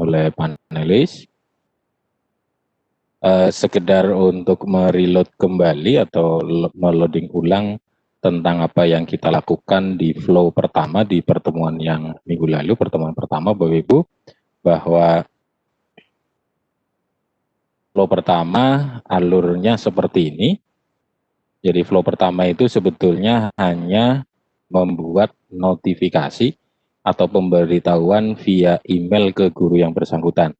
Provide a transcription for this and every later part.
oleh panelis. Sekedar untuk mereload kembali atau meloading ulang tentang apa yang kita lakukan di flow pertama di pertemuan yang minggu lalu, pertemuan pertama Bapak Ibu, bahwa flow pertama alurnya seperti ini. Jadi flow pertama itu sebetulnya hanya membuat notifikasi atau pemberitahuan via email ke guru yang bersangkutan.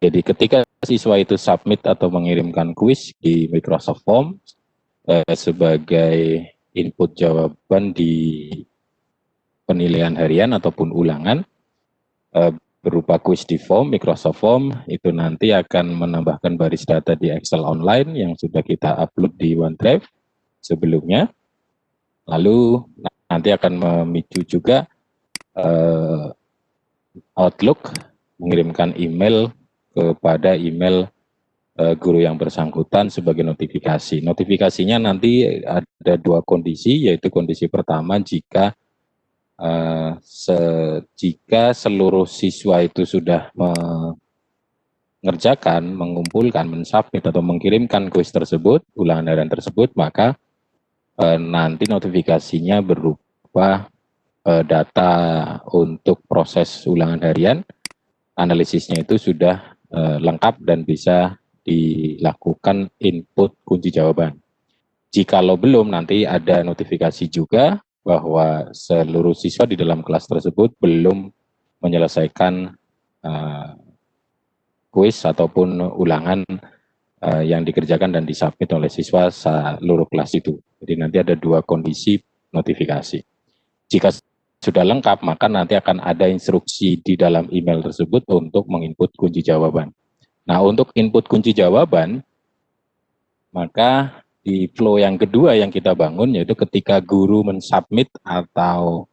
Jadi ketika siswa itu submit atau mengirimkan kuis di Microsoft Form sebagai input jawaban di penilaian harian ataupun ulangan berupa kuis di form, Microsoft Form, itu nanti akan menambahkan baris data di Excel online yang sudah kita upload di OneDrive sebelumnya. Lalu nanti akan memicu juga Outlook mengirimkan email kepada email guru yang bersangkutan sebagai notifikasi. Notifikasinya nanti ada dua kondisi, yaitu kondisi pertama jika jika seluruh siswa itu sudah mengerjakan, mengumpulkan, mensubmit atau mengirimkan kuis tersebut, ulangan harian tersebut, maka nanti notifikasinya berupa data untuk proses ulangan harian, analisisnya itu sudah lengkap dan bisa dilakukan input kunci jawaban. Jikalau belum, nanti ada notifikasi juga bahwa seluruh siswa di dalam kelas tersebut belum menyelesaikan kuis ataupun ulangan yang dikerjakan dan disubmit oleh siswa seluruh kelas itu. Jadi nanti ada dua kondisi notifikasi. Jika sudah lengkap, maka nanti akan ada instruksi di dalam email tersebut untuk menginput kunci jawaban. Nah, untuk input kunci jawaban, maka di flow yang kedua yang kita bangun, yaitu ketika guru mensubmit atau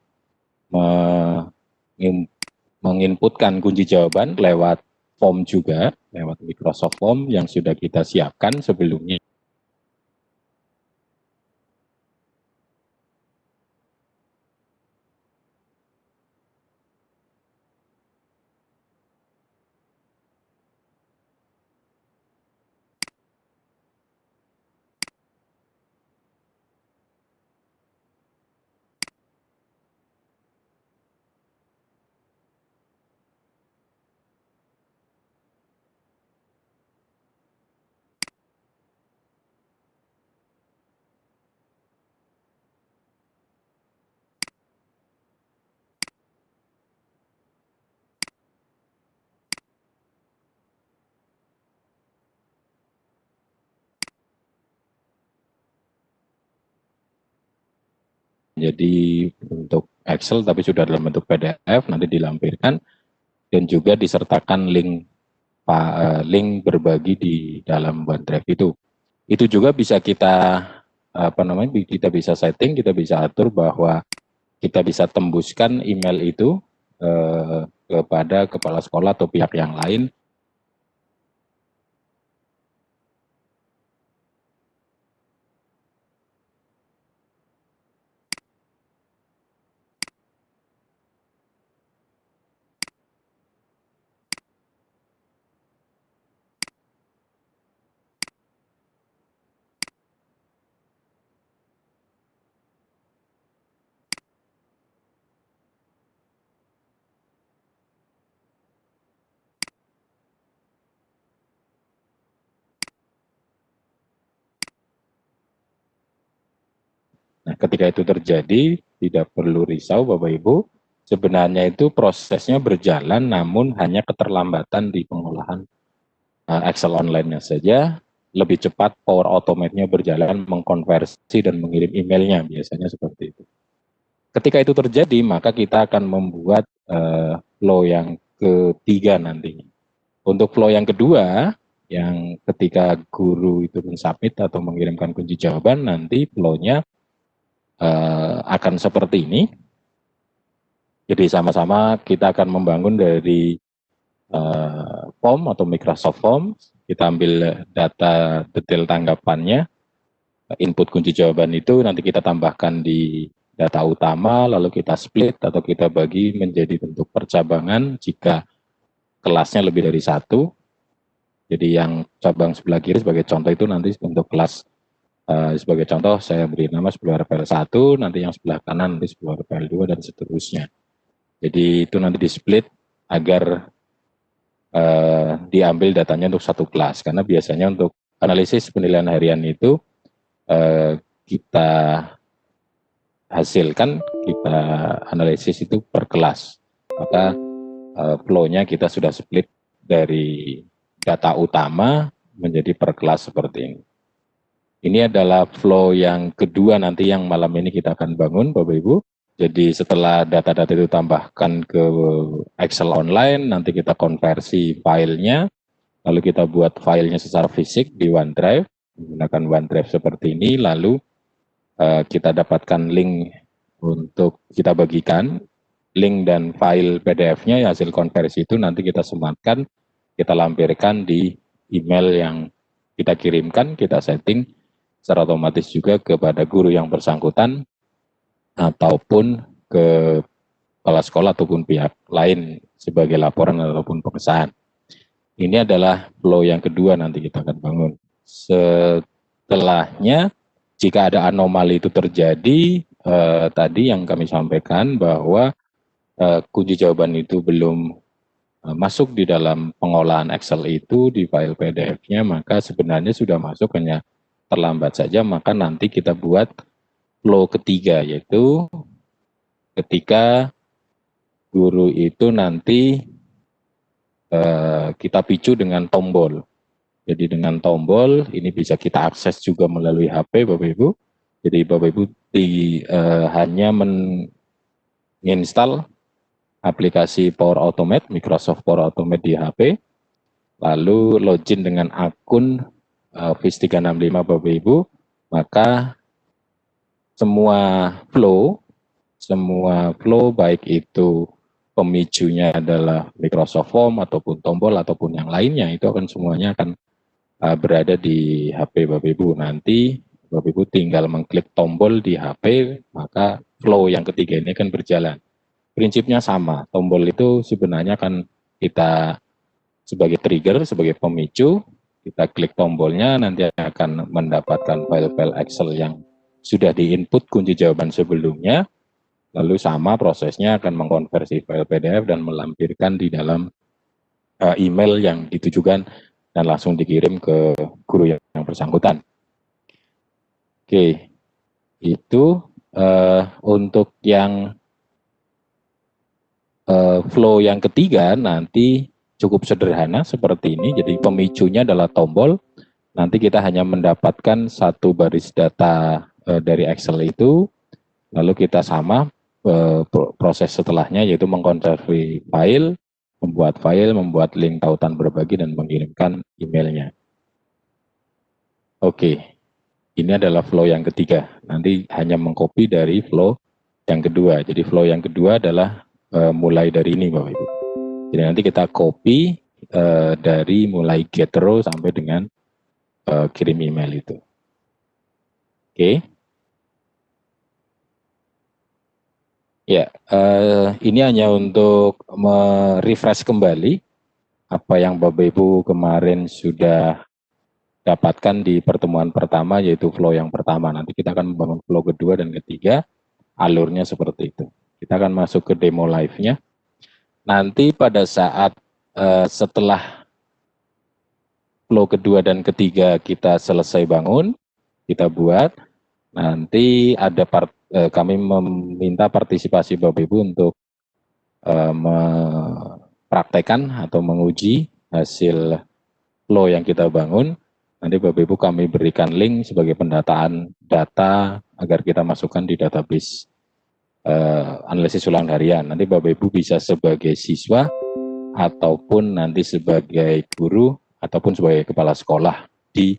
menginputkan kunci jawaban lewat form juga, lewat Microsoft Form yang sudah kita siapkan sebelumnya. Jadi untuk Excel tapi sudah dalam bentuk PDF nanti dilampirkan dan juga disertakan link berbagi di dalam OneDrive itu. Itu juga bisa kita kita bisa setting, kita bisa atur bahwa kita bisa tembuskan email itu kepada kepala sekolah atau pihak yang lain. Nah, ketika itu terjadi, tidak perlu risau Bapak Ibu, sebenarnya itu prosesnya berjalan namun hanya keterlambatan di pengolahan Excel online-nya saja, lebih cepat Power Automate-nya berjalan mengkonversi dan mengirim emailnya, biasanya seperti itu. Ketika itu terjadi, maka kita akan membuat flow yang ketiga nantinya. Untuk flow yang kedua, yang ketika guru itu mensubmit atau mengirimkan kunci jawaban, nanti flow-nya akan seperti ini. Jadi sama-sama kita akan membangun dari form atau Microsoft Form, kita ambil data detail tanggapannya, input kunci jawaban itu nanti kita tambahkan di data utama, lalu kita split atau kita bagi menjadi bentuk percabangan jika kelasnya lebih dari satu. Jadi yang cabang sebelah kiri sebagai contoh itu nanti untuk kelas, sebagai contoh saya beri nama 10 RPL 1, nanti yang sebelah kanan nanti 10 RPL 2 dan seterusnya. Jadi itu nanti di split agar diambil datanya untuk satu kelas, karena biasanya untuk analisis penilaian harian itu kita hasilkan, kita analisis itu per kelas, maka flow-nya kita sudah split dari data utama menjadi per kelas seperti ini. Ini adalah flow yang kedua nanti yang malam ini kita akan bangun, Bapak Ibu. Jadi setelah data-data itu tambahkan ke Excel online, nanti kita konversi filenya, lalu kita buat filenya secara fisik di OneDrive, menggunakan OneDrive seperti ini, lalu kita dapatkan link untuk kita bagikan, link dan file PDF-nya hasil konversi itu nanti kita sematkan, kita lampirkan di email yang kita kirimkan, kita setting secara otomatis juga kepada guru yang bersangkutan ataupun ke kepala sekolah ataupun pihak lain sebagai laporan ataupun pengesahan. Ini adalah flow yang kedua nanti kita akan bangun. Setelahnya, jika ada anomali itu terjadi, tadi yang kami sampaikan bahwa kunci jawaban itu belum masuk di dalam pengolahan Excel itu di file PDF-nya, maka sebenarnya sudah masuk, hanya terlambat saja. Maka nanti kita buat flow ketiga, yaitu ketika guru itu nanti kita picu dengan tombol. Jadi dengan tombol ini bisa kita akses juga melalui HP, Bapak Ibu. Jadi Bapak Ibu hanya menginstal aplikasi Power Automate, Microsoft Power Automate di HP, lalu login dengan akun FIS365 Bapak Ibu, maka semua flow baik itu pemicunya adalah Microsoft Form ataupun tombol ataupun yang lainnya, itu akan semuanya akan berada di HP Bapak Ibu. Nanti Bapak Ibu tinggal mengklik tombol di HP, maka flow yang ketiga ini akan berjalan. Prinsipnya sama, tombol itu sebenarnya akan kita sebagai trigger, sebagai pemicu, kita klik tombolnya, nanti akan mendapatkan file-file Excel yang sudah di-input kunci jawaban sebelumnya, lalu sama prosesnya akan mengkonversi file PDF dan melampirkan di dalam email yang ditujukan dan langsung dikirim ke guru yang bersangkutan. Oke, itu untuk yang flow yang ketiga nanti cukup sederhana seperti ini. Jadi pemicunya adalah tombol. Nanti kita hanya mendapatkan satu baris data dari Excel itu, lalu kita sama proses setelahnya, yaitu mengkonversi file, membuat link tautan berbagi dan mengirimkan emailnya. Oke, ini adalah flow yang ketiga. Nanti hanya mengcopy dari flow yang kedua. Jadi flow yang kedua adalah mulai dari ini, Bapak Ibu. Jadi nanti kita copy dari mulai get row sampai dengan kirim email itu. Oke. Ya, ini hanya untuk merefresh kembali apa yang Bapak Ibu kemarin sudah dapatkan di pertemuan pertama, yaitu flow yang pertama. Nanti kita akan membangun flow kedua dan ketiga, alurnya seperti itu. Kita akan masuk ke demo live-nya. Nanti pada saat setelah flow kedua dan ketiga kita selesai bangun, kita buat, nanti ada kami meminta partisipasi Bapak Ibu untuk mempraktekkan atau menguji hasil flow yang kita bangun. Nanti Bapak Ibu kami berikan link sebagai pendataan data agar kita masukkan di database analisis ulang harian. Nanti Bapak Ibu bisa sebagai siswa ataupun nanti sebagai guru ataupun sebagai kepala sekolah di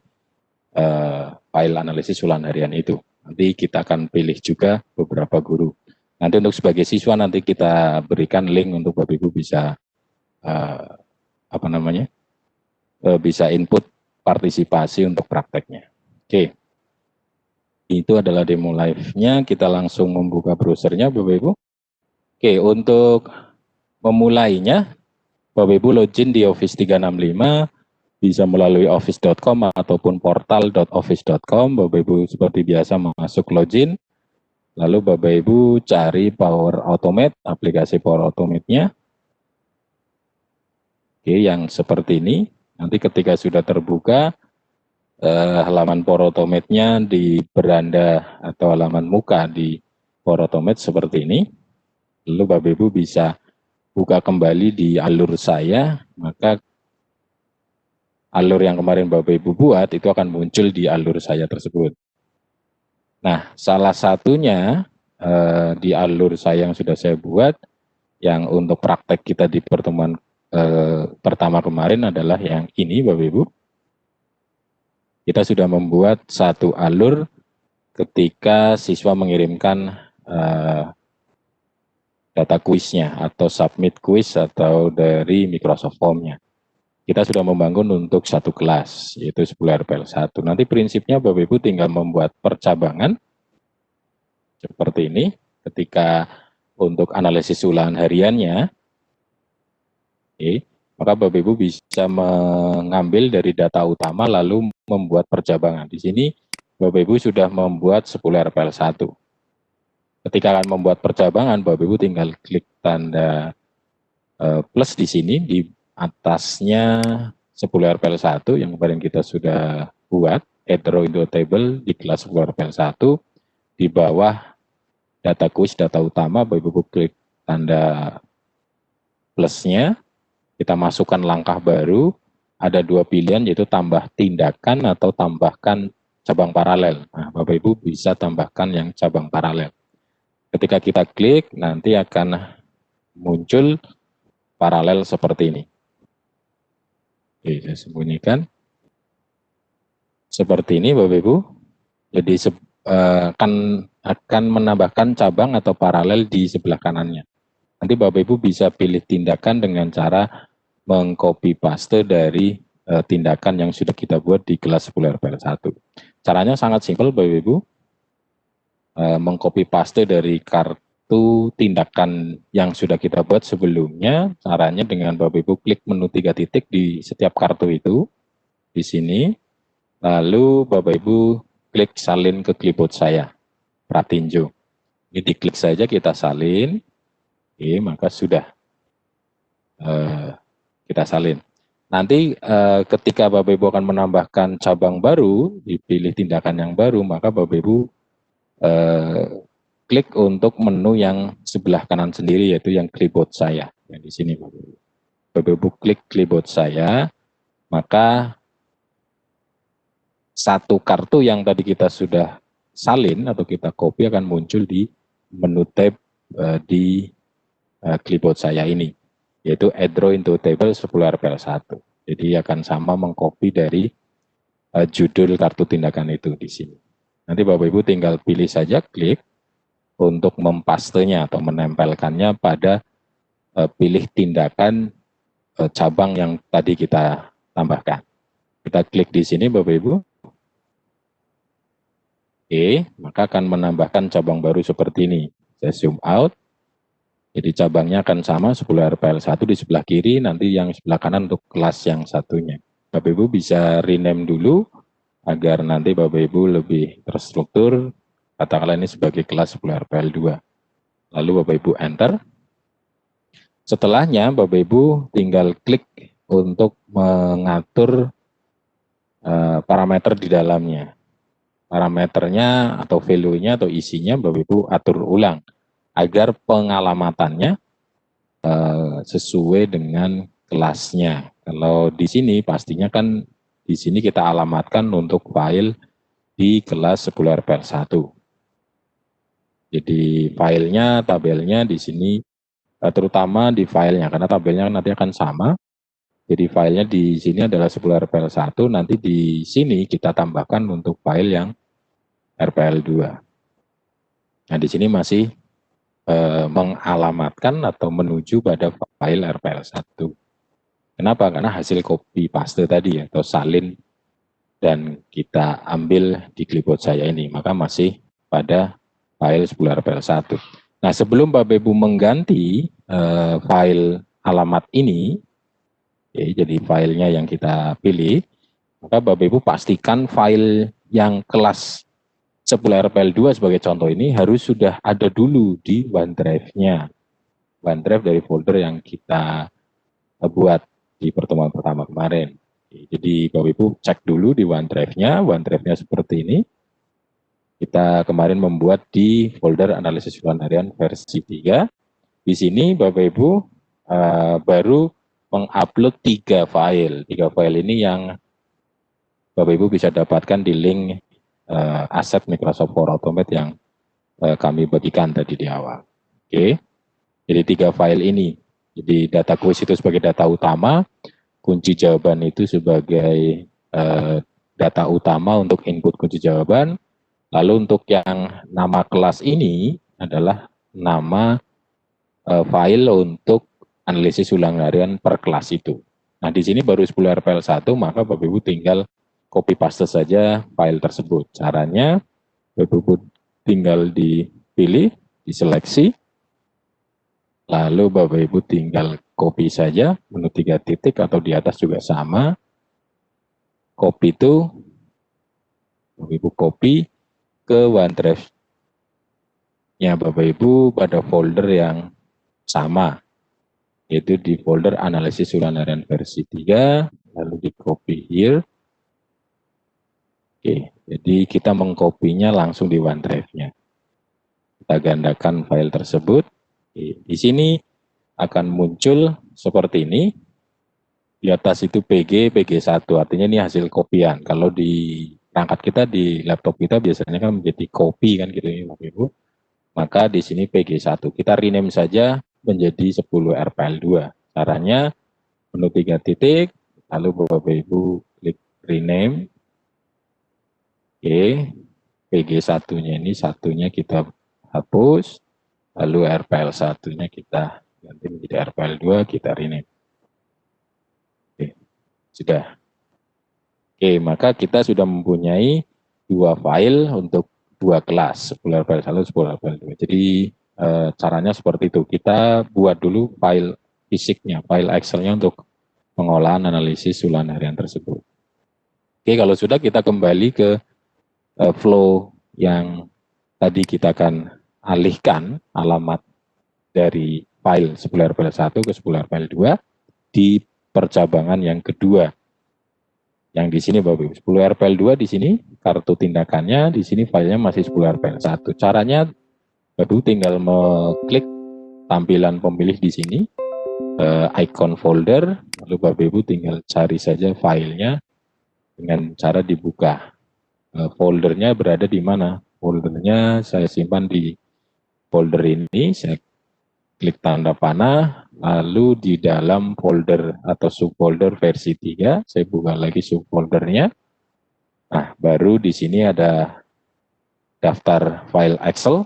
file analisis ulang harian itu. Nanti kita akan pilih juga beberapa guru. Nanti untuk sebagai siswa nanti kita berikan link untuk Bapak Ibu bisa bisa input partisipasi untuk prakteknya. Oke. Itu adalah demo live-nya. Kita langsung membuka browsernya Bapak Ibu. Oke, untuk memulainya Bapak Ibu login di Office 365 bisa melalui office.com ataupun portal.office.com. Bapak Ibu seperti biasa masuk login, lalu Bapak Ibu cari Power Automate, aplikasi Power Automate-nya. Oke, yang seperti ini. Nanti ketika sudah terbuka, halaman Power Automate-nya di beranda atau halaman muka di Power Automate seperti ini. Lalu Bapak Ibu bisa buka kembali di alur saya, maka alur yang kemarin Bapak Ibu buat itu akan muncul di alur saya tersebut. Nah, salah satunya di alur saya yang sudah saya buat, yang untuk praktek kita di pertemuan pertama kemarin adalah yang ini Bapak Ibu. Kita sudah membuat satu alur ketika siswa mengirimkan data kuisnya atau submit kuis atau dari Microsoft Form-nya. Kita sudah membangun untuk satu kelas, yaitu 10 RPL 1. Nanti prinsipnya Bapak Ibu tinggal membuat percabangan seperti ini. Ketika untuk analisis ulangan hariannya, maka Bapak Ibu bisa mengambil dari data utama lalu membuat percabangan. Di sini Bapak Ibu sudah membuat 10 RPL 1. Ketika akan membuat percabangan, Bapak Ibu tinggal klik tanda plus di sini, di atasnya 10 RPL 1 yang kemarin kita sudah buat, add row into table di kelas 10 RPL 1, di bawah data kuis, data utama, Bapak Ibu klik tanda plusnya, kita masukkan langkah baru, ada dua pilihan yaitu tambah tindakan atau tambahkan cabang paralel. Nah, Bapak Ibu bisa tambahkan yang cabang paralel. Ketika kita klik, nanti akan muncul paralel seperti ini. Oke, saya sembunyikan. Seperti ini Bapak Ibu. Jadi akan menambahkan cabang atau paralel di sebelah kanannya. Nanti Bapak Ibu bisa pilih tindakan dengan cara mengcopy paste dari tindakan yang sudah kita buat di kelas 10 RPL 1. Caranya sangat simpel Bapak Ibu. Mengcopy paste dari kartu tindakan yang sudah kita buat sebelumnya. Caranya dengan Bapak Ibu klik menu 3 titik di setiap kartu itu di sini, lalu Bapak Ibu klik salin ke clipboard saya, Pratinjo. Ini diklik saja kita salin, maka sudah kita salin. Nanti ketika Bapak Ibu akan menambahkan cabang baru, dipilih tindakan yang baru, maka Bapak Ibu klik untuk menu yang sebelah kanan sendiri, yaitu yang clipboard saya. Yang di sini Bapak Ibu klik clipboard saya, maka satu kartu yang tadi kita sudah salin atau kita copy akan muncul di menu tab di clipboard saya ini, yaitu add row into table 10 RPL 1. Jadi akan sama mengcopy dari judul kartu tindakan itu di sini. Nanti Bapak Ibu tinggal pilih saja, klik untuk mempastenya atau menempelkannya pada pilih tindakan cabang yang tadi kita tambahkan. Kita klik di sini Bapak Ibu. Maka akan menambahkan cabang baru seperti ini. Saya zoom out. Jadi cabangnya akan sama 10 RPL 1 di sebelah kiri, nanti yang sebelah kanan untuk kelas yang satunya. Bapak Ibu bisa rename dulu agar nanti Bapak Ibu lebih terstruktur, katakanlah ini sebagai kelas 10 RPL 2. Lalu Bapak Ibu enter. Setelahnya Bapak Ibu tinggal klik untuk mengatur parameter di dalamnya. Parameternya atau value-nya atau isinya Bapak Ibu atur ulang agar pengalamatannya sesuai dengan kelasnya. Kalau di sini pastinya kan di sini kita alamatkan untuk file di kelas 10 RPL 1. Jadi filenya, tabelnya di sini terutama di filenya karena tabelnya nanti akan sama. Jadi filenya di sini adalah 10 RPL 1, nanti di sini kita tambahkan untuk file yang RPL 2. Nah di sini masih mengalamatkan atau menuju pada file RPL 1. Kenapa? Karena hasil copy paste tadi atau salin dan kita ambil di clipboard saya ini, maka masih pada file 10 RPL 1. Nah sebelum Bapak Ibu mengganti file alamat ini, Oke, jadi filenya yang kita pilih, maka Bapak Ibu pastikan file yang kelas 10 RPL2 sebagai contoh ini harus sudah ada dulu di OneDrive-nya. OneDrive dari folder yang kita buat di pertemuan pertama kemarin. Jadi Bapak Ibu cek dulu di OneDrive-nya, OneDrive-nya seperti ini. Kita kemarin membuat di folder analisis bulan harian versi 3. Di sini Bapak Ibu baru mengupload 3 file. 3 file ini yang Bapak Ibu bisa dapatkan di link aset Microsoft Power Automate yang kami bagikan tadi di awal. Oke, jadi 3 file ini. Jadi data quiz itu sebagai data utama, kunci jawaban itu sebagai data utama untuk input kunci jawaban. Lalu untuk yang nama kelas ini adalah nama file untuk analisis ulang harian per kelas itu. Nah, di sini baru 10 RPL1, maka Bapak Ibu tinggal copy paste saja file tersebut. Caranya, Bapak Ibu tinggal dipilih, diseleksi, lalu Bapak Ibu tinggal copy saja, menu 3 titik atau di atas juga sama. Copy itu, Bapak Ibu copy ke OneDrive-nya Bapak Ibu pada folder yang sama, yaitu di folder analisis ulang harian versi 3, lalu di copy here. Oke, jadi kita mengkopinya langsung di OneDrive-nya. Kita gandakan file tersebut. Oke, di sini akan muncul seperti ini. Di atas itu PG1, artinya ini hasil kopian. Kalau di perangkat kita, di laptop kita biasanya kan menjadi copy kan gitu ya Bapak Ibu. Maka di sini PG1. Kita rename saja menjadi 10 RPL2. Caranya menu 3 titik, lalu Bapak Ibu klik rename. Oke, PG1-nya ini satunya kita hapus, lalu RPL1-nya kita ganti menjadi RPL2, kita rename. Oke, sudah. Oke, maka kita sudah mempunyai 2 file untuk 2 kelas, 10 RPL1, 10 RPL2. Jadi caranya seperti itu. Kita buat dulu file fisiknya, file Excel-nya untuk pengolahan analisis ulang harian tersebut. Oke, kalau sudah kita kembali ke flow yang tadi kita akan alihkan alamat dari file 10 RPL1 ke 10 RPL2 di percabangan yang kedua. Yang di sini Bapak Ibu, 10 RPL2 di sini kartu tindakannya, di sini filenya masih 10 RPL1. Caranya Bapak Ibu tinggal mengklik tampilan pemilih di sini, icon folder, lalu Bapak Ibu tinggal cari saja filenya dengan cara dibuka. Foldernya berada di mana? Foldernya saya simpan di folder ini, saya klik tanda panah, lalu di dalam folder atau subfolder versi 3, saya buka lagi subfoldernya. Nah, baru di sini ada daftar file Excel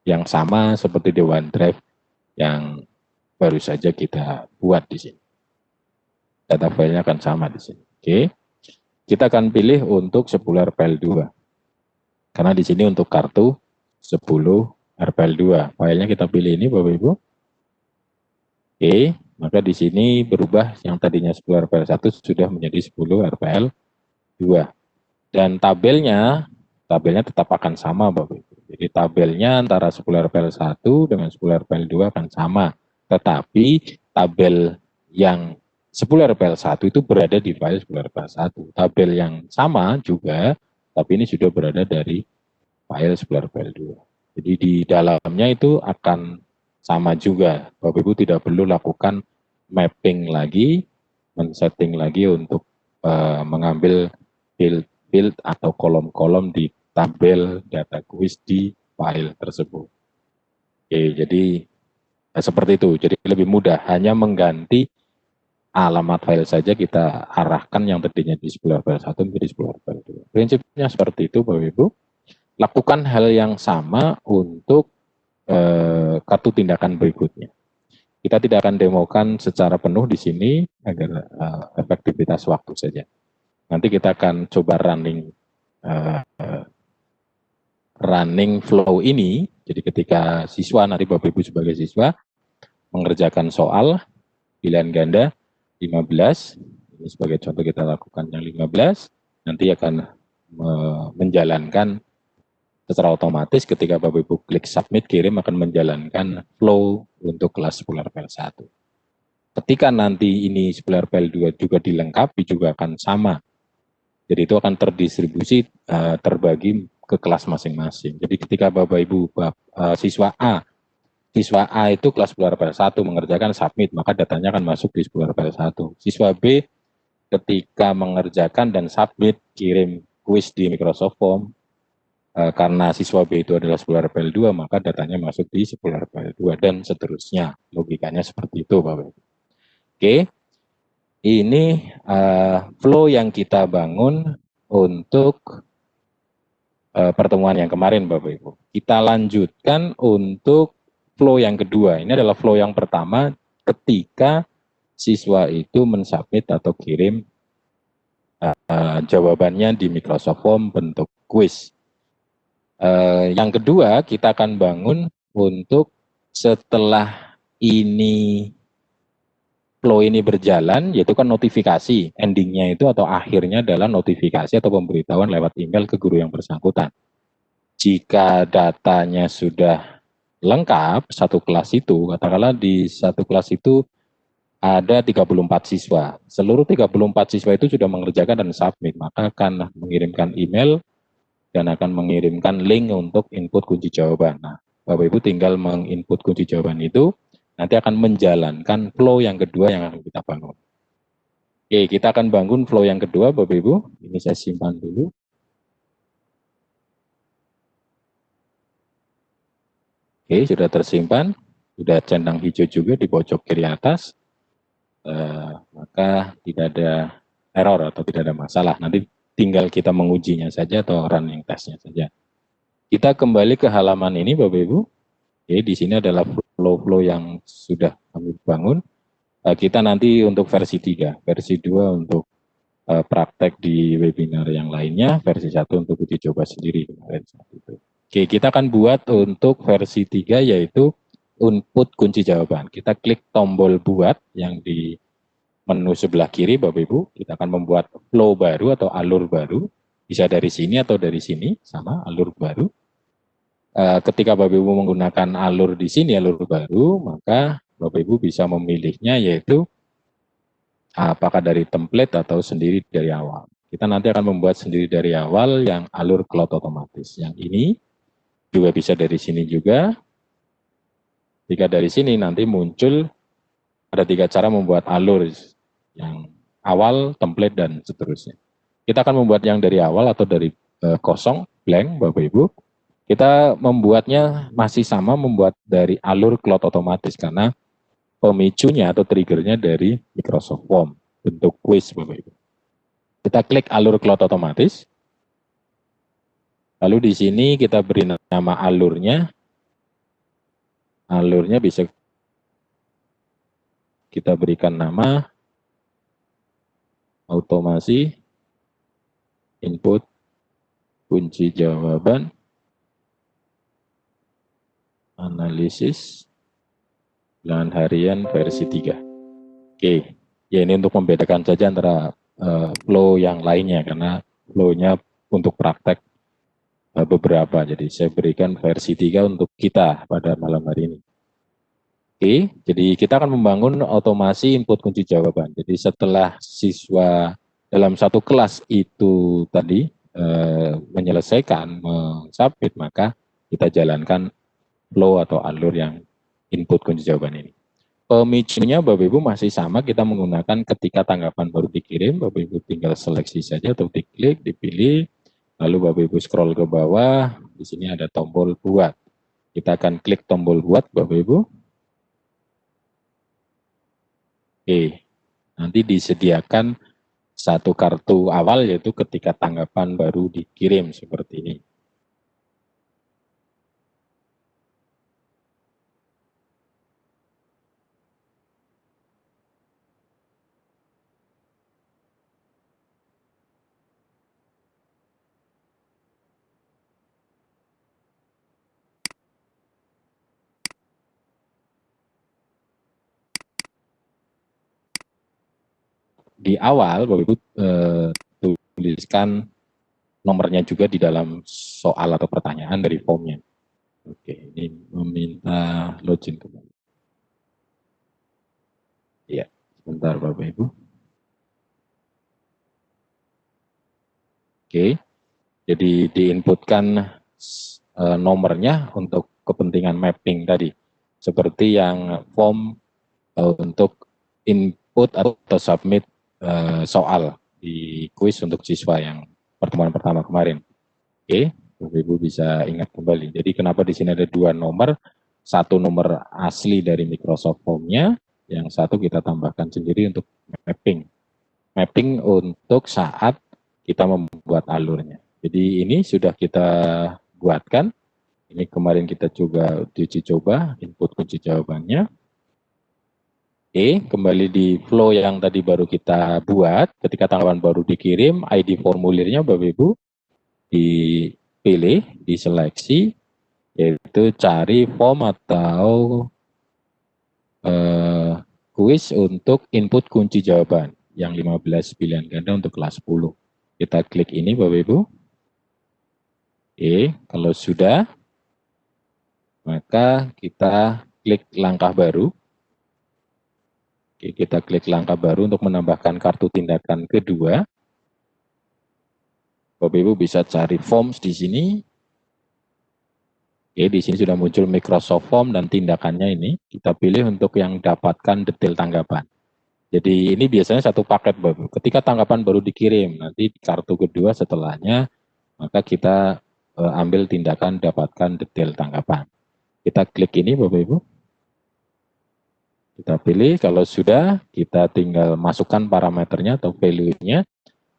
yang sama seperti di OneDrive yang baru saja kita buat di sini. Data filenya akan sama di sini. Oke. Kita akan pilih untuk 10 RPL2. Karena di sini untuk kartu 10 RPL2. Filenya kita pilih ini Bapak Ibu. Oke, maka di sini berubah yang tadinya 10 RPL1 sudah menjadi 10 RPL2. Dan tabelnya tetap akan sama Bapak Ibu. Jadi tabelnya antara 10 RPL1 dengan 10 RPL2 akan sama. Tetapi tabel yang 10 RPL1 itu berada di file 10 RPL1. Tabel yang sama juga, tapi ini sudah berada dari file 10 RPL2. Jadi di dalamnya itu akan sama juga. Bapak Ibu tidak perlu lakukan mapping lagi, men-setting lagi untuk mengambil field atau kolom-kolom di tabel data quiz di file tersebut. Oke, jadi seperti itu. Jadi lebih mudah, hanya mengganti alamat file saja kita arahkan yang tadinya di 10 RPL1 menjadi 10 RPL2. Prinsipnya seperti itu Bapak Ibu. Lakukan hal yang sama untuk kartu tindakan berikutnya. Kita tidak akan demokan secara penuh di sini agar efektivitas waktu saja. Nanti kita akan coba running flow ini. Jadi ketika siswa, nanti Bapak Ibu sebagai siswa mengerjakan soal pilihan ganda, 15, ini sebagai contoh kita lakukan yang 15, nanti akan menjalankan secara otomatis ketika Bapak Ibu klik submit kirim akan menjalankan flow untuk kelas Spoiler PL 1. Ketika nanti ini Spoiler PL 2 juga dilengkapi juga akan sama. Jadi itu akan terdistribusi terbagi ke kelas masing-masing. Jadi ketika Bapak Ibu siswa A itu kelas Spoiler PL 1 mengerjakan submit, maka datanya akan masuk di Spoiler PL 1. Siswa B ketika mengerjakan dan submit kirim kuis di Microsoft Form, karena siswa B itu adalah Spoiler PL 2, maka datanya masuk di Spoiler PL 2 dan seterusnya. Logikanya seperti itu, Bapak. Oke, ini flow yang kita bangun untuk pertemuan yang kemarin, Bapak Ibu. Kita lanjutkan untuk flow yang kedua. Ini adalah flow yang pertama ketika siswa itu mensubmit atau kirim jawabannya di Microsoft Form bentuk quiz. Yang kedua, kita akan bangun untuk setelah ini flow ini berjalan, yaitu kan notifikasi. Endingnya itu atau akhirnya adalah notifikasi atau pemberitahuan lewat email ke guru yang bersangkutan. Jika datanya sudah lengkap, satu kelas itu, katakanlah di satu kelas itu ada 34 siswa. Seluruh 34 siswa itu sudah mengerjakan dan submit, maka akan mengirimkan email dan akan mengirimkan link untuk input kunci jawaban. Nah, Bapak Ibu tinggal menginput kunci jawaban itu, nanti akan menjalankan flow yang kedua yang akan kita bangun. Oke, kita akan bangun flow yang kedua, Bapak Ibu. Ini saya simpan dulu. Oke, sudah tersimpan. Sudah centang hijau juga di pojok kiri atas. Maka tidak ada error atau tidak ada masalah. Nanti tinggal kita mengujinya saja atau running testnya saja. Kita kembali ke halaman ini, Bapak Ibu. Oke, di sini adalah flow-flow yang sudah kami bangun. Kita nanti untuk versi 3, versi 2 untuk praktek di webinar yang lainnya, versi 1 untuk uji coba sendiri kemarin saat itu. Oke, kita akan buat untuk versi 3 yaitu input kunci jawaban. Kita klik tombol buat yang di menu sebelah kiri Bapak Ibu, kita akan membuat flow baru atau alur baru, bisa dari sini atau dari sini, sama alur baru. Ketika Bapak Ibu menggunakan alur di sini, alur baru, maka Bapak Ibu bisa memilihnya yaitu apakah dari template atau sendiri dari awal. Kita nanti akan membuat sendiri dari awal yang alur cloud otomatis. Yang ini juga bisa dari sini juga. Jika dari sini nanti muncul ada 3 cara membuat alur yang awal, template, dan seterusnya. Kita akan membuat yang dari awal atau dari kosong, blank, Bapak Ibu. Kita membuatnya masih sama, membuat dari alur cloud otomatis karena pemicunya atau triggernya dari Microsoft Form, bentuk quiz Bapak Ibu. Kita klik alur cloud otomatis, lalu di sini kita beri nama alurnya bisa kita berikan nama automasi input kunci jawaban analisis bulan harian versi 3. Oke, ya ini untuk membedakan saja antara flow yang lainnya karena flow-nya untuk praktek beberapa. Jadi saya berikan versi 3 untuk kita pada malam hari ini. Oke, jadi kita akan membangun otomasi input kunci jawaban. Jadi setelah siswa dalam satu kelas itu tadi menyelesaikan, mensubmit, maka kita jalankan flow atau alur yang input kunci jawaban ini. Pemicunya Bapak Ibu masih sama, kita menggunakan ketika tanggapan baru dikirim, Bapak Ibu tinggal seleksi saja atau diklik, dipilih, lalu Bapak Ibu scroll ke bawah, di sini ada tombol buat. Kita akan klik tombol buat Bapak Ibu. Oke, nanti disediakan satu kartu awal yaitu ketika tanggapan baru dikirim seperti ini. di awal Bapak Ibu tuliskan nomornya juga di dalam soal atau pertanyaan dari formnya. Oke, ini meminta login kembali. Iya, sebentar Bapak Ibu. Oke, jadi diinputkan nomornya untuk kepentingan mapping tadi. Seperti yang form untuk input atau submit soal di kuis untuk siswa yang pertemuan pertama kemarin. Oke, Ibu bisa ingat kembali. Jadi kenapa di sini ada dua nomor, satu nomor asli dari Microsoft Form-nya, yang satu kita tambahkan sendiri untuk mapping. Mapping untuk saat kita membuat alurnya. Jadi ini sudah kita buatkan. Ini kemarin kita juga uji coba, input kunci jawabannya. Oke, kembali di flow yang tadi baru kita buat. Ketika tanggapan baru dikirim, ID formulirnya Bapak Ibu dipilih, diseleksi, yaitu cari form atau kuis untuk input kunci jawaban yang 15 pilihan ganda untuk kelas 10. Kita klik ini Bapak Ibu. Oke, kalau sudah, maka kita klik langkah baru. Oke, kita klik langkah baru untuk menambahkan kartu tindakan kedua. Bapak Ibu bisa cari forms di sini. Oke, di sini sudah muncul Microsoft Form dan tindakannya ini. Kita pilih untuk yang dapatkan detail tanggapan. Jadi ini biasanya satu paket Bapak Ibu. Ketika tanggapan baru dikirim, nanti kartu kedua setelahnya, maka kita ambil tindakan dapatkan detail tanggapan. Kita klik ini Bapak Ibu. Kita pilih, kalau sudah kita tinggal masukkan parameternya atau value-nya.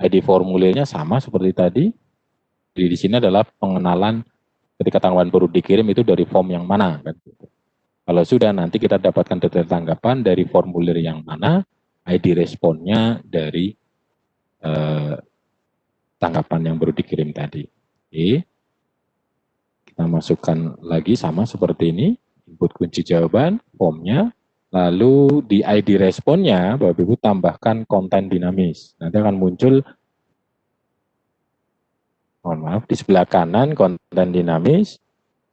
ID formulirnya sama seperti tadi. Jadi di sini adalah pengenalan ketika tanggapan baru dikirim itu dari form yang mana. Kan? Kalau sudah nanti kita dapatkan detail tanggapan dari formulir yang mana, ID responnya dari tanggapan yang baru dikirim tadi. Oke. Kita masukkan lagi sama seperti ini, input kunci jawaban, formnya. Lalu di ID responnya, Bapak Ibu tambahkan konten dinamis. Nanti akan muncul, mohon maaf, di sebelah kanan konten dinamis.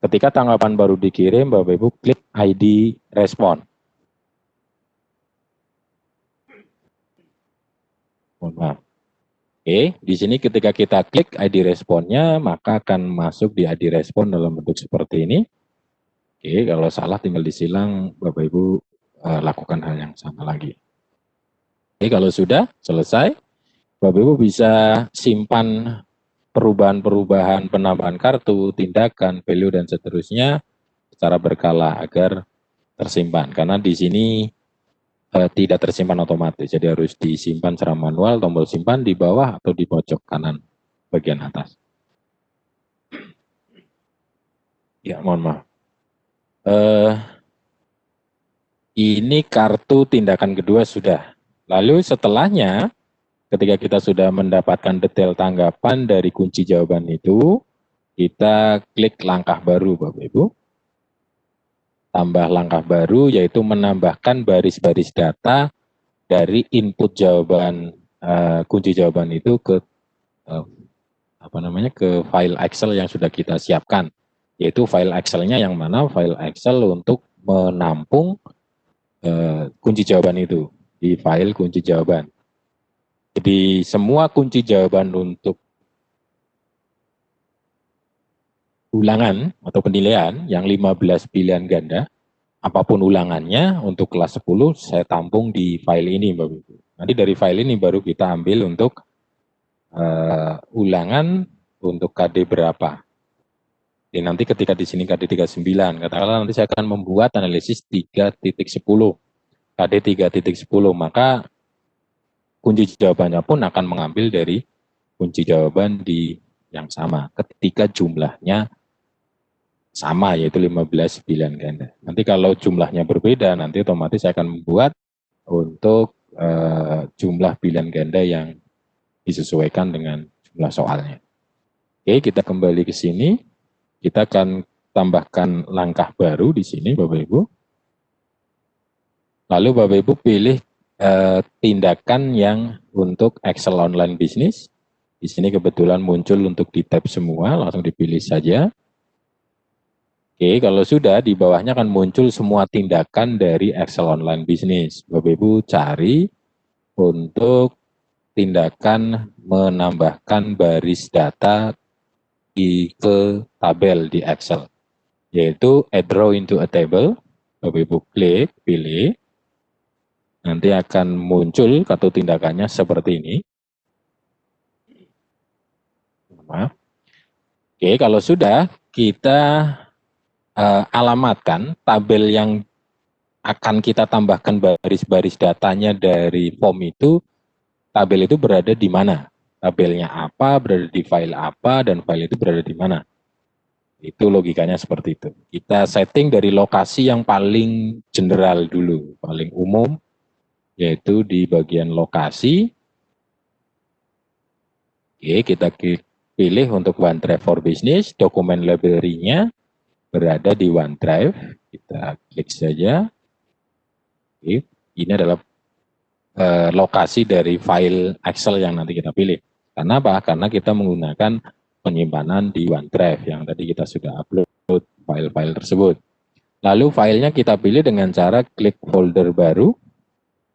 Ketika tanggapan baru dikirim, Bapak Ibu klik ID respon. Mohon maaf. Oke, di sini ketika kita klik ID responnya, maka akan masuk di ID respon dalam bentuk seperti ini. Oke, kalau salah tinggal disilang, Bapak Ibu lakukan hal yang sama lagi. Oke, kalau sudah selesai, Bapak Ibu bisa simpan perubahan-perubahan penambahan kartu, tindakan, value, dan seterusnya secara berkala agar tersimpan. Karena di sini tidak tersimpan otomatis, jadi harus disimpan secara manual, tombol simpan di bawah atau di pojok kanan bagian atas. Ya, mohon maaf. Ini kartu tindakan kedua sudah. Lalu setelahnya, ketika kita sudah mendapatkan detail tanggapan dari kunci jawaban itu, kita klik langkah baru Bapak Ibu. Tambah langkah baru yaitu menambahkan baris-baris data dari input jawaban kunci jawaban itu ke ke file Excel yang sudah kita siapkan. Yaitu file Excel-nya yang mana file Excel untuk menampung kunci jawaban itu di file kunci jawaban. Jadi semua kunci jawaban untuk ulangan atau penilaian yang 15 pilihan ganda, apapun ulangannya untuk kelas 10 saya tampung di file ini Bapak Ibu. Nanti dari file ini baru kita ambil untuk ulangan untuk KD berapa. Jadi nanti ketika di sini KD 39, katakanlah nanti saya akan membuat analisis 3.10, KD 3.10, maka kunci jawabannya pun akan mengambil dari kunci jawaban di yang sama, ketika jumlahnya sama, yaitu 15 pilihan ganda. Nanti kalau jumlahnya berbeda, nanti otomatis saya akan membuat untuk jumlah pilihan ganda yang disesuaikan dengan jumlah soalnya. Oke, kita kembali ke sini. Kita akan tambahkan langkah baru di sini, Bapak Ibu. Lalu Bapak Ibu pilih tindakan yang untuk Excel Online Business. Di sini kebetulan muncul untuk di tab semua, langsung dipilih saja. Oke, kalau sudah di bawahnya akan muncul semua tindakan dari Excel Online Business. Bapak Ibu cari untuk tindakan menambahkan baris data ke tabel di Excel, yaitu add row into a table. Bapak Ibu klik, pilih, nanti akan muncul kartu tindakannya seperti ini. Maaf. Oke, kalau sudah kita alamatkan tabel yang akan kita tambahkan baris-baris datanya dari form itu, tabel itu berada di mana? Tabelnya apa, berada di file apa, dan file itu berada di mana? Itu logikanya seperti itu. Kita setting dari lokasi yang paling general dulu, paling umum, yaitu di bagian lokasi. Oke, kita pilih untuk OneDrive for Business, dokumen library-nya berada di OneDrive. Kita klik saja. Oke, ini adalah lokasi dari file Excel yang nanti kita pilih. Karena apa? Karena kita menggunakan penyimpanan di OneDrive yang tadi kita sudah upload file-file tersebut. Lalu filenya kita pilih dengan cara klik folder baru.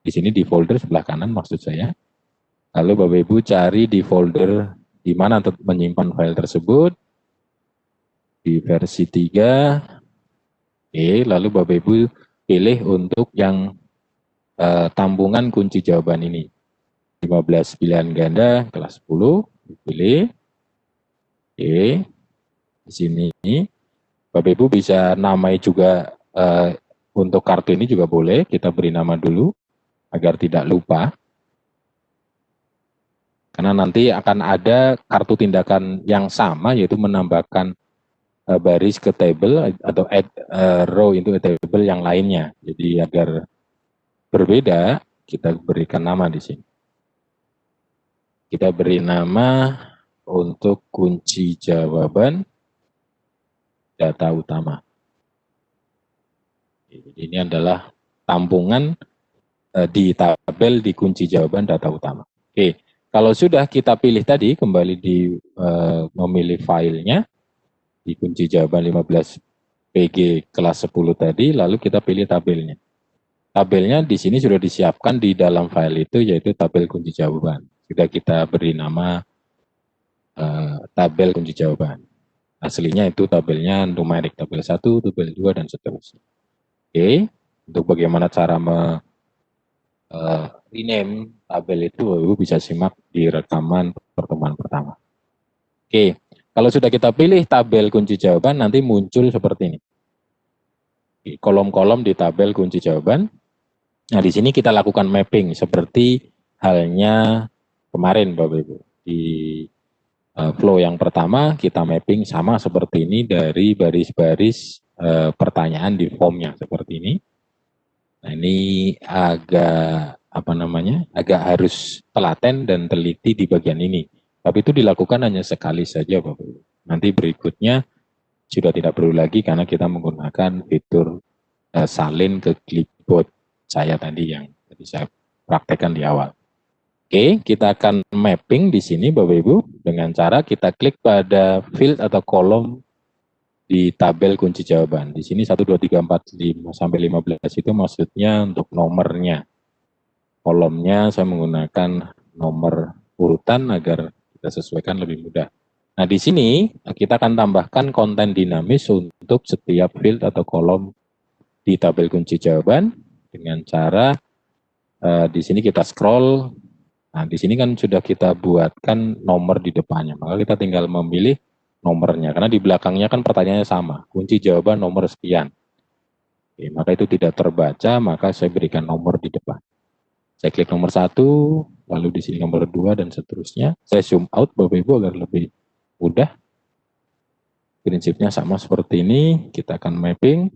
Di sini di folder sebelah kanan maksud saya. Lalu Bapak Ibu cari di folder di mana untuk menyimpan file tersebut. Di versi 3. Oke, lalu Bapak Ibu pilih untuk yang tambungan kunci jawaban ini. 15 pilihan ganda kelas 10, dipilih. Oke, di sini Bapak Ibu bisa namai juga untuk kartu ini juga boleh, kita beri nama dulu agar tidak lupa. Karena nanti akan ada kartu tindakan yang sama, yaitu menambahkan baris ke table atau add row into a table yang lainnya. Jadi agar berbeda, kita berikan nama di sini. Kita beri nama untuk kunci jawaban data utama. Ini adalah tampungan di tabel di kunci jawaban data utama. Oke, kalau sudah kita pilih tadi, kembali di memilih filenya, di kunci jawaban 15 PG kelas 10 tadi, lalu kita pilih tabelnya. Tabelnya di sini sudah disiapkan di dalam file itu, yaitu tabel kunci jawaban. Sudah kita beri nama tabel kunci jawaban. Aslinya itu tabelnya numerik, tabel 1, tabel 2, dan seterusnya. Oke, untuk bagaimana cara rename tabel itu, Ibu bisa simak di rekaman pertemuan pertama. Oke, kalau sudah kita pilih tabel kunci jawaban, nanti muncul seperti ini. Kolom-kolom di tabel kunci jawaban. Nah, di sini kita lakukan mapping seperti halnya kemarin, Bapak Ibu. Di flow yang pertama, kita mapping sama seperti ini dari baris-baris pertanyaan di formnya seperti ini. Nah, ini agak agak harus telaten dan teliti di bagian ini. Tapi itu dilakukan hanya sekali saja, Bapak Ibu. Nanti berikutnya sudah tidak perlu lagi karena kita menggunakan fitur salin ke clipboard saya tadi yang tadi saya praktekkan di awal. Oke, kita akan mapping di sini Bapak Ibu dengan cara kita klik pada field atau kolom di tabel kunci jawaban. Di sini 1, 2, 3, 4, 5 sampai 15 itu maksudnya untuk nomornya. Kolomnya saya menggunakan nomor urutan agar kita sesuaikan lebih mudah. Nah, di sini kita akan tambahkan konten dinamis untuk setiap field atau kolom di tabel kunci jawaban dengan cara di sini kita scroll. Nah, di sini kan sudah kita buatkan nomor di depannya, maka kita tinggal memilih nomornya, karena di belakangnya kan pertanyaannya sama, kunci jawaban nomor sekian. Oke, maka itu tidak terbaca, maka saya berikan nomor di depan. Saya klik nomor 1, lalu di sini nomor 2, dan seterusnya. Saya zoom out, Bapak Ibu, agar lebih mudah. Prinsipnya sama seperti ini, kita akan mapping.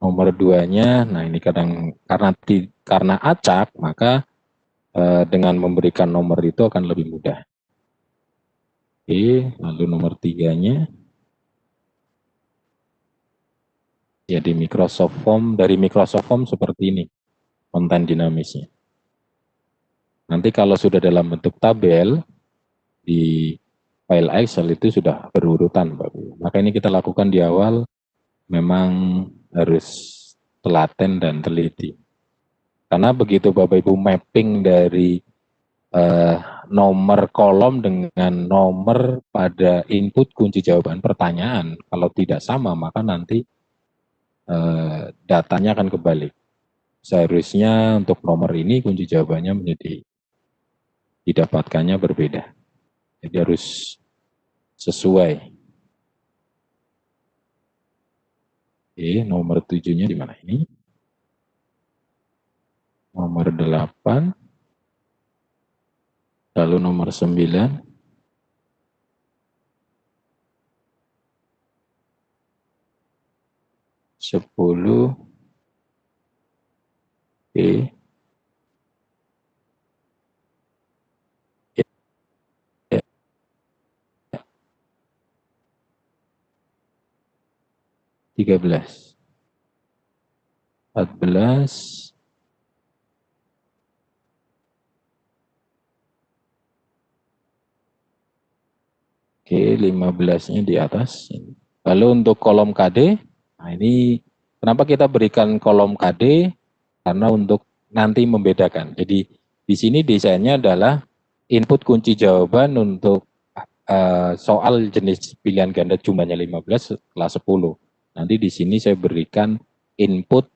Nomor 2-nya, nah ini karena acak, maka dengan memberikan nomor itu akan lebih mudah. Oke, lalu nomor 3-nya ya di Microsoft Form, dari Microsoft Form seperti ini. konten dinamisnya. Nanti kalau sudah dalam bentuk tabel, di file Excel itu sudah berurutan, Bapak Ibu. Maka ini kita lakukan di awal, memang harus telaten dan teliti. Karena begitu Bapak Ibu mapping dari nomor kolom dengan nomor pada input kunci jawaban pertanyaan, kalau tidak sama maka nanti datanya akan kebalik. Seharusnya untuk nomor ini kunci jawabannya menjadi didapatkannya berbeda. Jadi harus sesuai. Oke, nomor 7-nya di mana ini? Nomor 8. Lalu nomor 9. 10. Oke. 13. 14. Oke, 15-nya di atas. Lalu untuk kolom KD, nah ini kenapa kita berikan kolom KD? Karena untuk nanti membedakan. Jadi di sini desainnya adalah input kunci jawaban untuk soal jenis pilihan ganda jumlahnya 15 kelas 10. Nanti di sini saya berikan input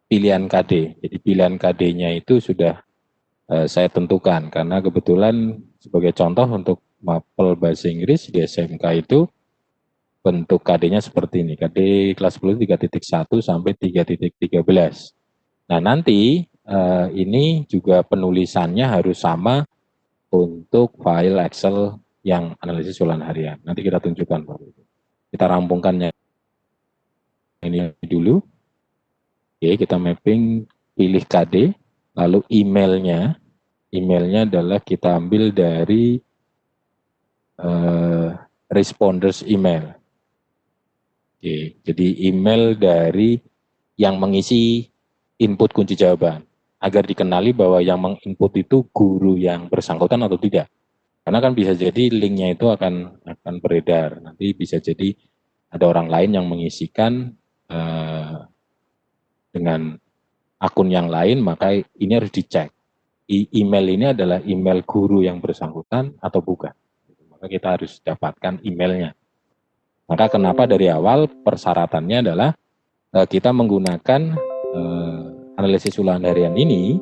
pilihan KD. Jadi pilihan KD-nya itu sudah saya tentukan karena kebetulan sebagai contoh untuk mapel bahasa Inggris di SMK itu bentuk KD-nya seperti ini. KD kelas 10 3.1 sampai 3.13. Nah, nanti ini juga penulisannya harus sama untuk file Excel yang analisis ulangan harian. Nanti kita tunjukkan, Pak. Kita rampungkannya ini dulu. Oke, kita mapping, pilih KD, lalu emailnya adalah kita ambil dari responders email. Oke, jadi email dari yang mengisi input kunci jawaban, agar dikenali bahwa yang menginput itu guru yang bersangkutan atau tidak. Karena kan bisa jadi linknya itu akan beredar. Nanti bisa jadi ada orang lain yang mengisikan dengan akun yang lain, maka ini harus dicek. Email ini adalah email guru yang bersangkutan atau bukan. Maka kita harus dapatkan emailnya. Maka kenapa dari awal persyaratannya adalah kita menggunakan analisis ulangan harian ini,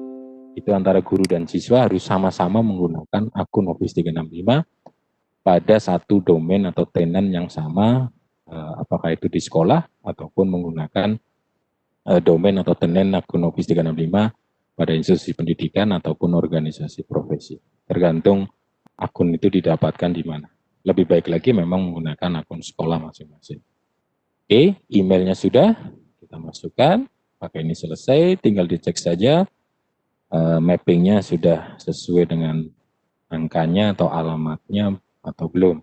itu antara guru dan siswa harus sama-sama menggunakan akun Office 365 pada satu domain atau tenan yang sama, apakah itu di sekolah ataupun menggunakan domain atau tenan akun Office 365 pada institusi pendidikan ataupun organisasi profesi. Tergantung akun itu didapatkan di mana. Lebih baik lagi memang menggunakan akun sekolah masing-masing. Oke, emailnya sudah, kita masukkan, pakai ini selesai, tinggal dicek saja mappingnya sudah sesuai dengan angkanya atau alamatnya atau belum.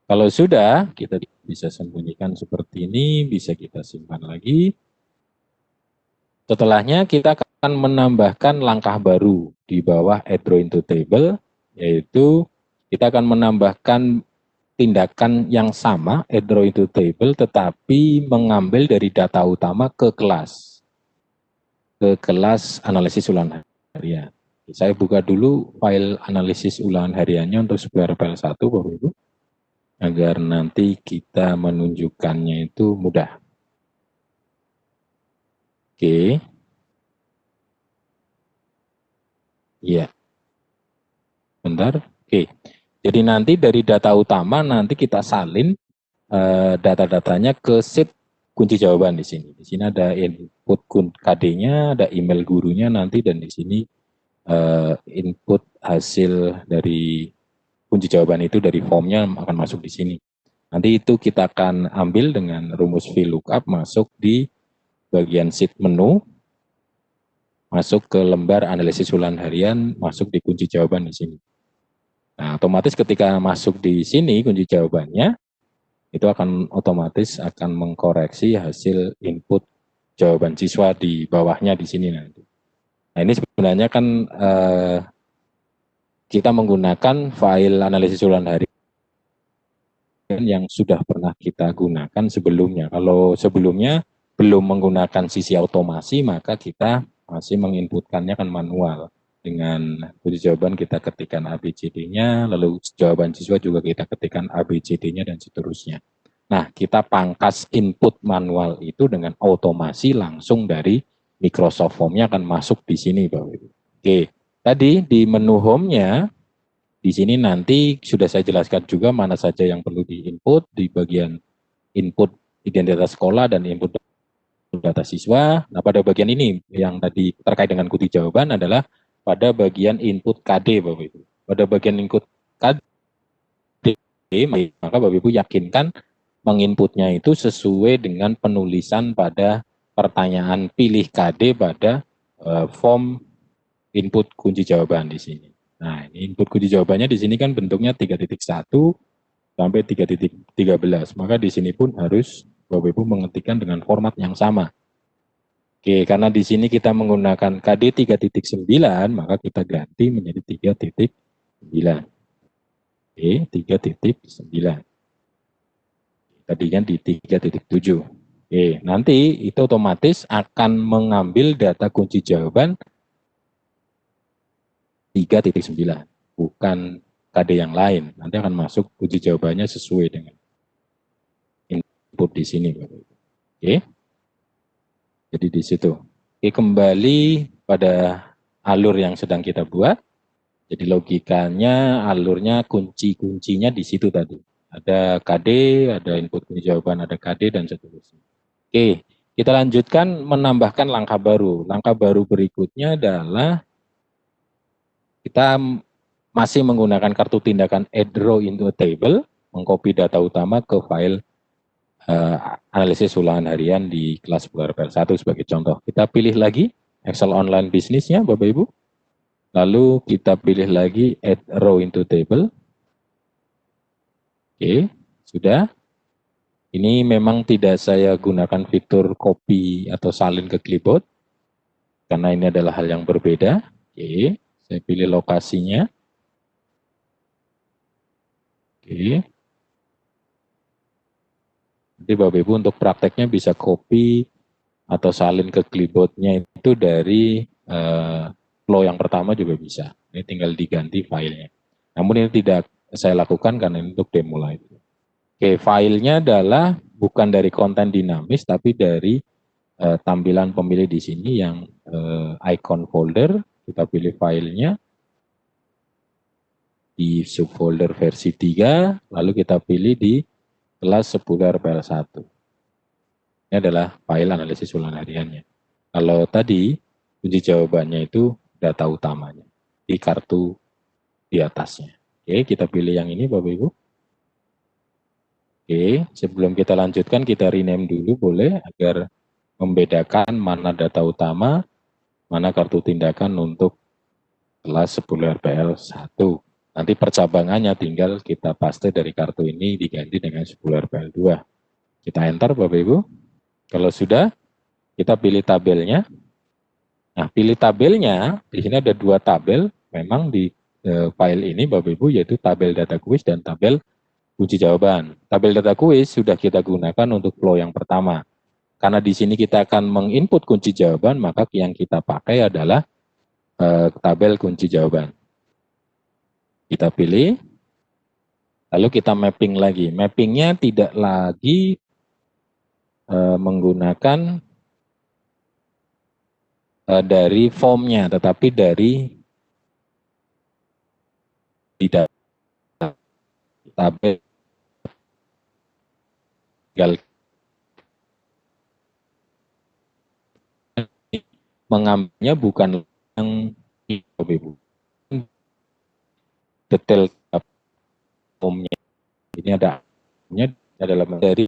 Kalau sudah, kita bisa sembunyikan seperti ini, bisa kita simpan lagi. Setelahnya kita akan menambahkan langkah baru di bawah add row into table, yaitu kita akan menambahkan tindakan yang sama, add row into table, tetapi mengambil dari data utama ke kelas analisis ulangan harian. Saya buka dulu file analisis ulangan hariannya untuk sebuah file 1, Bapak Ibu, agar nanti kita menunjukkannya itu mudah. Oke. Iya. Bentar. Oke. Jadi nanti dari data utama nanti kita salin data-datanya ke sheet kunci jawaban di sini. Di sini ada input KD-nya, ada email gurunya nanti, dan di sini input hasil dari kunci jawaban itu dari formnya akan masuk di sini. Nanti itu kita akan ambil dengan rumus VLOOKUP, masuk di bagian sheet menu, masuk ke lembar analisis ulangan harian, masuk di kunci jawaban di sini. Nah, otomatis ketika masuk di sini kunci jawabannya, itu akan otomatis mengkoreksi hasil input jawaban siswa di bawahnya di sini nanti. Nah, ini sebenarnya kan kita menggunakan file analisis ulang harian yang sudah pernah kita gunakan sebelumnya. Kalau sebelumnya belum menggunakan sisi otomasi, maka kita masih menginputkannya kan manual. Dengan kunci jawaban kita ketikkan ABCD-nya, lalu jawaban siswa juga kita ketikkan ABCD-nya dan seterusnya. Nah, kita pangkas input manual itu dengan otomasi langsung dari Microsoft Form-nya akan masuk di sini, Bapak Ibu. Oke, tadi di menu Home-nya, di sini nanti sudah saya jelaskan juga mana saja yang perlu di-input di bagian input identitas sekolah dan input data siswa. Nah, pada bagian ini yang tadi terkait dengan kunci jawaban adalah pada bagian input KD, Bapak Ibu. Pada bagian input KD, maka Bapak Ibu yakinkan menginputnya itu sesuai dengan penulisan pada pertanyaan pilih KD pada form input kunci jawaban di sini. Nah, ini input kunci jawabannya di sini kan bentuknya 3.1 sampai 3.13. Maka di sini pun harus Bapak Ibu mengetikkan dengan format yang sama. Oke, karena di sini kita menggunakan KD 3.9, maka kita ganti menjadi 3.9. Oke, 3.9. Tadinya di 3.7. Oke, nanti itu otomatis akan mengambil data kunci jawaban 3.9, bukan KD yang lain. Nanti akan masuk kunci jawabannya sesuai dengan input di sini. Oke, jadi di situ. Oke, kembali pada alur yang sedang kita buat. Jadi logikanya, alurnya, kunci-kuncinya di situ tadi. Ada KD, ada input kunci jawaban, ada KD, dan seterusnya. Oke, kita lanjutkan menambahkan langkah baru. Langkah baru berikutnya adalah kita masih menggunakan kartu tindakan add row into a table, mengcopy data utama ke file analisis ulangan harian di kelas Populer PL1 sebagai contoh. Kita pilih lagi Excel Online Business-nya, Bapak Ibu. Lalu kita pilih lagi add row into table. Oke, sudah. Ini memang tidak saya gunakan fitur copy atau salin ke clipboard, karena ini adalah hal yang berbeda. Oke, saya pilih lokasinya. Oke. Jadi Bapak Ibu untuk prakteknya bisa copy atau salin ke clipboardnya itu dari flow yang pertama juga bisa. Ini tinggal diganti filenya. Namun ini tidak saya lakukan karena ini untuk demo live. Oke, filenya adalah bukan dari konten dinamis, tapi dari tampilan pemilih di sini yang icon folder. Kita pilih filenya di subfolder versi 3, lalu kita pilih di kelas Populer PL1. Ini adalah file analisis ulangan hariannya. Kalau tadi, kunci jawabannya itu data utamanya di kartu di atasnya. Oke, kita pilih yang ini Bapak Ibu. Oke, sebelum kita lanjutkan kita rename dulu boleh agar membedakan mana data utama, mana kartu tindakan untuk kelas Populer PL1. Nanti percabangannya tinggal kita paste dari kartu ini diganti dengan Populer PL2. Kita enter Bapak Ibu. Kalau sudah, kita pilih tabelnya. Nah, pilih tabelnya, di sini ada 2 tabel, memang di file ini Bapak Ibu, yaitu tabel data kuis dan tabel kunci jawaban. Tabel data kuis sudah kita gunakan untuk flow yang pertama. Karena di sini kita akan menginput kunci jawaban, maka yang kita pakai adalah tabel kunci jawaban. Kita pilih, lalu kita mapping lagi. Mappingnya tidak lagi menggunakan dari formnya, tetapi dari tidak tabel tinggal mengambilnya bukan yang Ibu detail formnya. Ini ada adalah dari